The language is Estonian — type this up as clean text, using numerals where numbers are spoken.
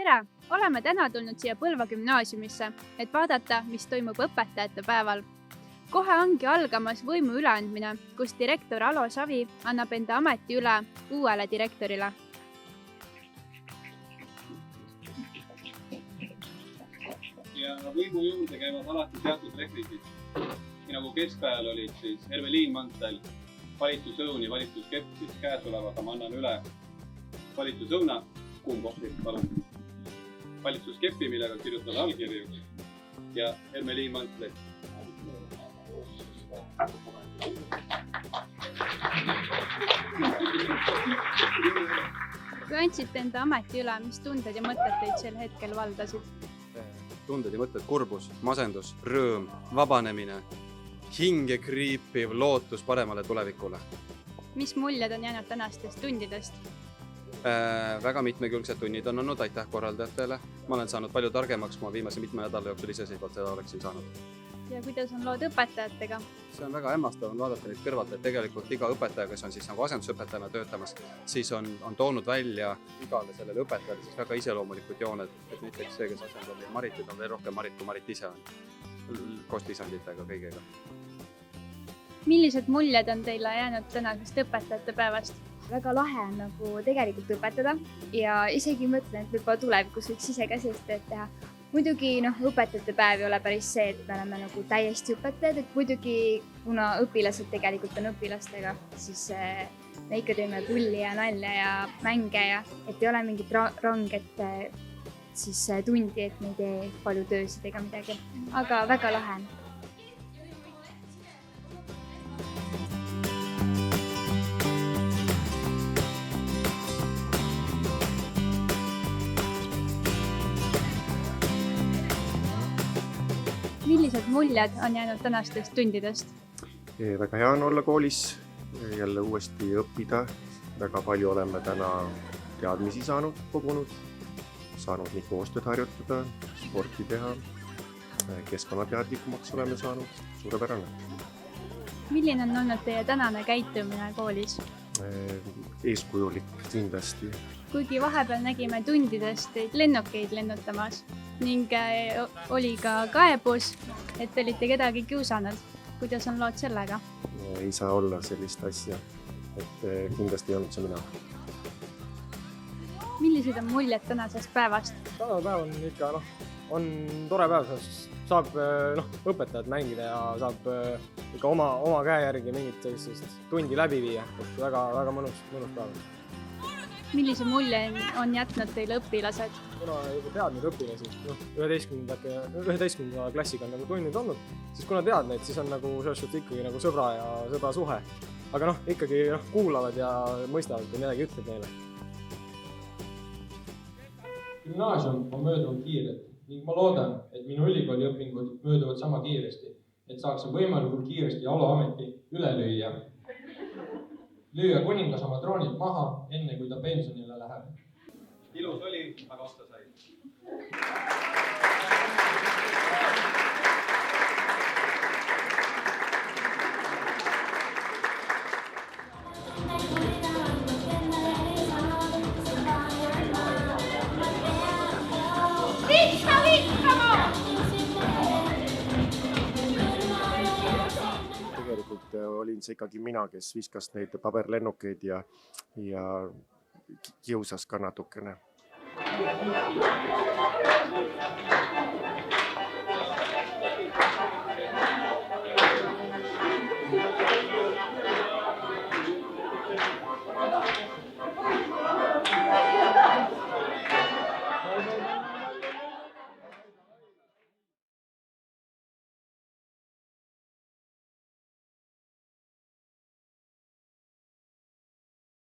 Tere! Oleme täna tulnud siia Põlva gümnaasiumisse, et vaadata, mis toimub õpetajate päeval. Kohe ongi algamas võimu üleandmine, kus direktor Alo Savi annab enda ameti üle uuele direktorile. Ja võimu juurde käivad alati teatud rekvisid. Nii nagu keskajal olid siis Hermeliin Mantel, valitsusõun ja valitsuskepp, siis käesolevaga ma annan üle valitsusõuna, kuumkohti, palun. Valitsuskepi, millega kirjutada allkirju ja Hermeliin Mantel. Kui andsite enda ameti üle, mis tunded ja mõtted teid sel hetkel valdasid? Tunded ja mõtted, kurbus, masendus, rõõm, vabanemine, hinge kriipiv lootus paremale tulevikule. Mis muljed on jäänud tänastest tundidest? Väga mitmekülgsed tunnid on olnud, aitäh korraldajatele. Ma olen saanud palju targemaks, kui ma viimase mitme nädala jooksul iseseisvalt seda oleksin saanud. Ja kuidas on lood õpetajatega? See on väga hämmastav vaadata neid kõrvalt, et tegelikult iga õpetaja, kes on siis nagu asendusõpetajana töötamas, siis on toonud välja igale sellele õpetajale siis väga iseloomulikud jooned, et näiteks see, kes asendab Maritit, on veel rohkem Marit, kui Marit ise on, koos lisanditega kõigega. Millised muljed on teile jäänud tänasest õpetajate päevast? Väga lahe on nagu tegelikult õpetada ja isegi mõtlen, et võib-olla tulevikus võiks ise ka sellist tööd teha. Muidugi õpetajate päev ei ole päris see, et me oleme nagu täiesti õpetajad, et muidugi kuna õpilased tegelikult on õpilastega, siis me ikka teeme pulli ja nalja ja mänge ja et ei ole mingit ranget siis tundi, et me ei tee palju töösid ega midagi, aga väga lahe on. Millised muljed on jäänud tänastest tundidest? Väga hea on olla koolis, jälle uuesti õppida. Väga palju oleme täna teadmisi kogunud, saanud nii koostööd harjutada, sporti teha, keskkonnateadlikumaks oleme saanud, suurepärane. Milline on olnud teie tänane käitumine koolis? Eeskujulik kindlasti. Kuigi vahepeal nägime tundidest lennukeid lennutamas ning oli ka kaebus, et olite kedagi kiusanud. Kuidas on lood sellega? Ei saa olla sellist asja, et kindlasti ei olnud see mina. Millised on muljed tänasest päevast? Tänane päev on ikka on tore päev, sest saab õpetajad mängida ja saab ikka oma käe järgi mingit sellist tundi läbi viia. Väga mõnus päev. Millise mulje on jätnud teile õpilased? Kuna juba tead neid õpilasi, 11. klassiga on tunnid olnud, siis kuna tead neid, siis on selles suhtes ikkagi sõbra ja sõbra suhe. Aga ikkagi kuulavad ja mõistavad, kui midagi ütleb neile. Gümnaasium on möödunud kiirelt ning ma loodan, et minu ülikooli õpingud mööduvad sama kiiresti, et saaksin võimalikult kiiresti Alo ameti üle lüüa. Lüüa kuningas oma troonilt maha, enne kui ta pensionile läheb. Ilus oli, aga osta sai. Tegelikult olin see ikkagi mina, kes viskas neid paberlennukeid ja kiusas ka natukene.